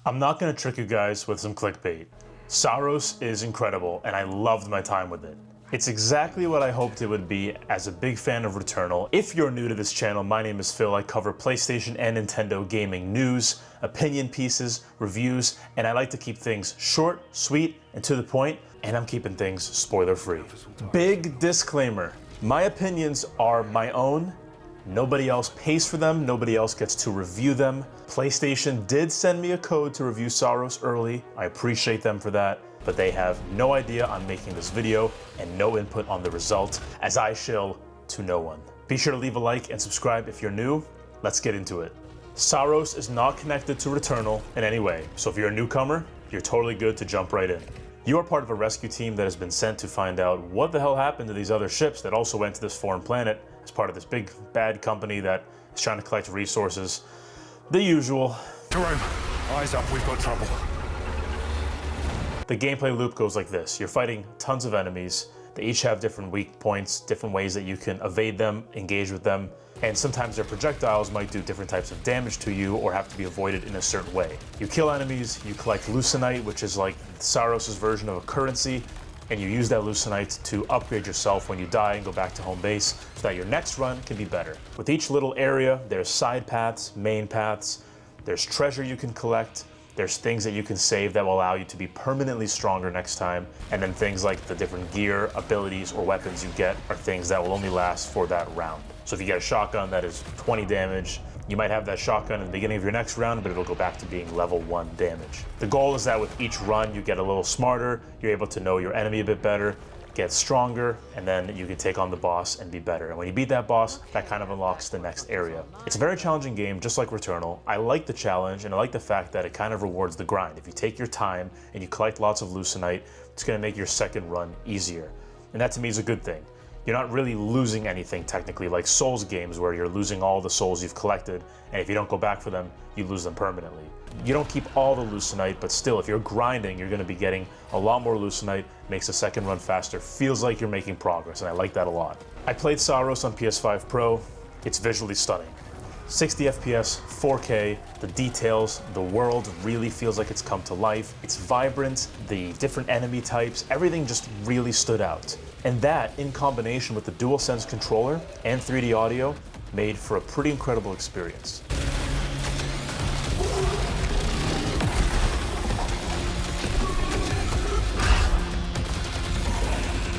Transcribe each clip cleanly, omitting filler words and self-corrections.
I'm not gonna trick you guys with some clickbait. Saros is incredible, and I loved my time with it. It's exactly what I hoped it would be as a big fan of Returnal. If you're new to this channel, my name is Phil. I cover PlayStation and Nintendo gaming news, opinion pieces, reviews, and I like to keep things short, sweet, and to the point, and I'm keeping things spoiler-free. Big disclaimer, my opinions are my own. Nobody else pays for them, nobody else gets to review them. PlayStation did send me a code to review Saros early. I appreciate them for that, but they have no idea I'm making this video and no input on the result, as I shill to no one. Be sure to leave a like and subscribe if you're new. Let's get into it. Saros is not connected to Returnal in any way, so if you're a newcomer, you're totally good to jump right in. You are part of a rescue team that has been sent to find out what the hell happened to these other ships that also went to this foreign planet as part of this big bad company that is trying to collect resources. The usual. Jerome, eyes up, we've got trouble. The gameplay loop goes like this. You're fighting tons of enemies. They each have different weak points, different ways that you can evade them, engage with them, and sometimes their projectiles might do different types of damage to you or have to be avoided in a certain way. You kill enemies, you collect Lucenite, which is like Saros' version of a currency, and you use that Lucenite to upgrade yourself when you die and go back to home base so that your next run can be better. With each little area, there's side paths, main paths, there's treasure you can collect, there's things that you can save that will allow you to be permanently stronger next time, and then things like the different gear, abilities, or weapons you get are things that will only last for that round. So if you get a shotgun that is 20 damage, you might have that shotgun at the beginning of your next round, but it'll go back to being level 1 damage. The goal is that with each run, you get a little smarter, you're able to know your enemy a bit better, get stronger, and then you can take on the boss and be better. And when you beat that boss, that kind of unlocks the next area. It's a very challenging game, just like Returnal. I like the challenge, and I like the fact that it kind of rewards the grind. If you take your time and you collect lots of Lucenite, it's gonna make your second run easier. And that to me is a good thing. You're not really losing anything technically, like Souls games where you're losing all the souls you've collected, and if you don't go back for them, you lose them permanently. You don't keep all the Lucenite, but still, if you're grinding, you're gonna be getting a lot more Lucenite, makes the second run faster, feels like you're making progress, and I like that a lot. I played Saros on PS5 Pro. It's visually stunning. 60 FPS, 4K, the details, the world really feels like it's come to life. It's vibrant, the different enemy types, everything just really stood out. And that, in combination with the DualSense controller and 3D audio, made for a pretty incredible experience.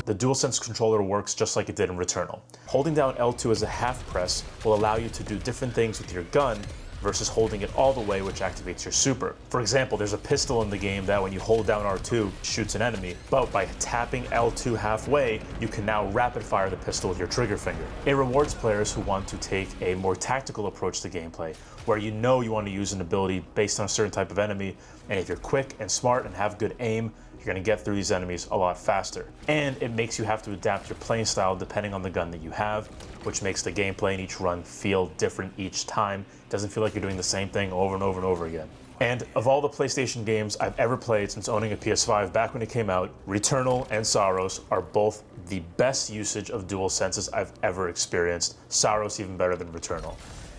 The DualSense controller works just like it did in Returnal. Holding down L2 as a half press will allow you to do different things with your gun versus holding it all the way, which activates your super. For example, there's a pistol in the game that when you hold down R2, shoots an enemy, but by tapping L2 halfway, you can now rapid fire the pistol with your trigger finger. It rewards players who want to take a more tactical approach to gameplay, where you know you want to use an ability based on a certain type of enemy, and if you're quick and smart and have good aim, you're gonna get through these enemies a lot faster. And it makes you have to adapt your playing style depending on the gun that you have, which makes the gameplay in each run feel different each time. It doesn't feel like you're doing the same thing over and over and over again. And of all the PlayStation games I've ever played since owning a PS5 back when it came out, Returnal and Saros are both the best usage of DualSenses I've ever experienced. Saros even better than Returnal.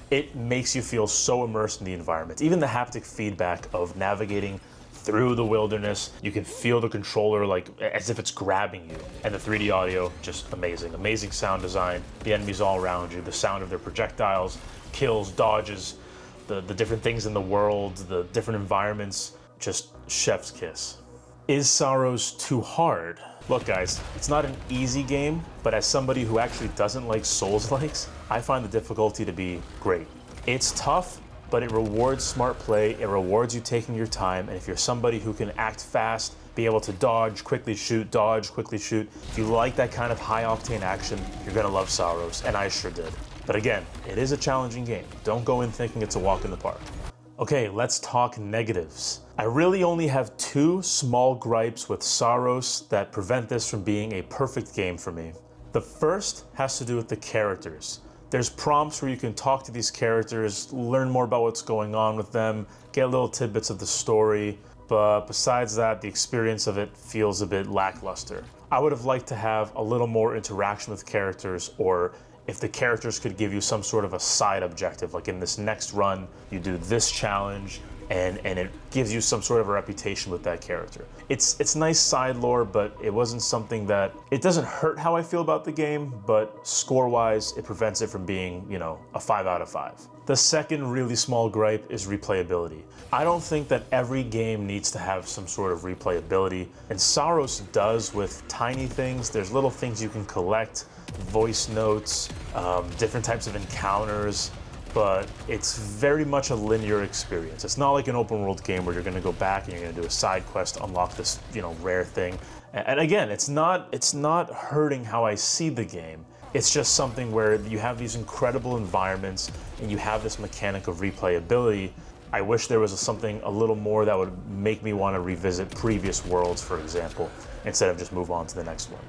It makes you feel so immersed in the environment. Even the haptic feedback of navigating through the wilderness, you can feel the controller like as if it's grabbing you. And the 3D audio, just amazing. Amazing sound design, the enemies all around you, the sound of their projectiles, kills, dodges, the different things in the world, the different environments, just chef's kiss. Is Saros too hard? Look guys, it's not an easy game, but as somebody who actually doesn't like Souls-likes, I find the difficulty to be great. It's tough, but it rewards smart play, it rewards you taking your time, and if you're somebody who can act fast, be able to dodge, quickly shoot, dodge, quickly shoot, if you like that kind of high-octane action, you're gonna love Saros, and I sure did. But again, it is a challenging game. Don't go in thinking it's a walk in the park. Okay, let's talk negatives. I really only have two small gripes with Saros that prevent this from being a perfect game for me. The first has to do with the characters. There's prompts where you can talk to these characters, learn more about what's going on with them, get little tidbits of the story, but besides that, the experience of it feels a bit lackluster. I would have liked to have a little more interaction with characters, or if the characters could give you some sort of a side objective, like in this next run, you do this challenge, and it gives you some sort of a reputation with that character. It's nice side lore, but it wasn't something that, it doesn't hurt how I feel about the game, but score-wise, it prevents it from being, you know, a 5 out of 5. The second really small gripe is replayability. I don't think that every game needs to have some sort of replayability, and Saros does with tiny things. There's little things you can collect, voice notes, different types of encounters, but it's very much a linear experience. It's not like an open world game where you're gonna go back and you're gonna do a side quest to unlock this, you know, rare thing. And again, it's not hurting how I see the game. It's just something where you have these incredible environments and you have this mechanic of replayability. I wish there was something a little more that would make me want to revisit previous worlds, for example, instead of just move on to the next one.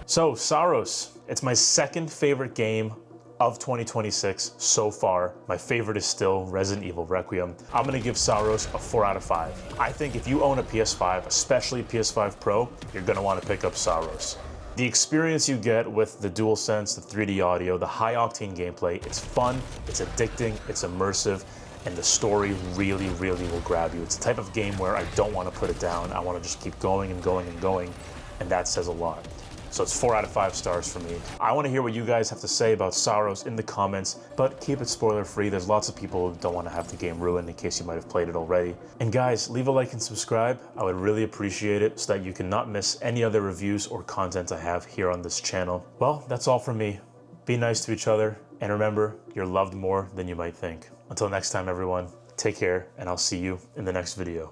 So, Saros, it's my second favorite game of 2026 so far. My favorite is still Resident Evil Requiem. I'm gonna give Saros a 4 out of 5. I think if you own a PS5, especially PS5 Pro, you're gonna wanna pick up Saros. The experience you get with the DualSense, the 3D audio, the high octane gameplay, it's fun, it's addicting, it's immersive, and the story really, really will grab you. It's the type of game where I don't wanna put it down. I wanna just keep going and going and going, and that says a lot. So it's 4 out of 5 stars for me. I want to hear what you guys have to say about Saros in the comments, but keep it spoiler free. There's lots of people who don't want to have the game ruined in case you might have played it already. And guys, leave a like and subscribe. I would really appreciate it so that you can not miss any other reviews or content I have here on this channel. Well, that's all from me. Be nice to each other, and remember, you're loved more than you might think. Until next time, everyone, take care, and I'll see you in the next video.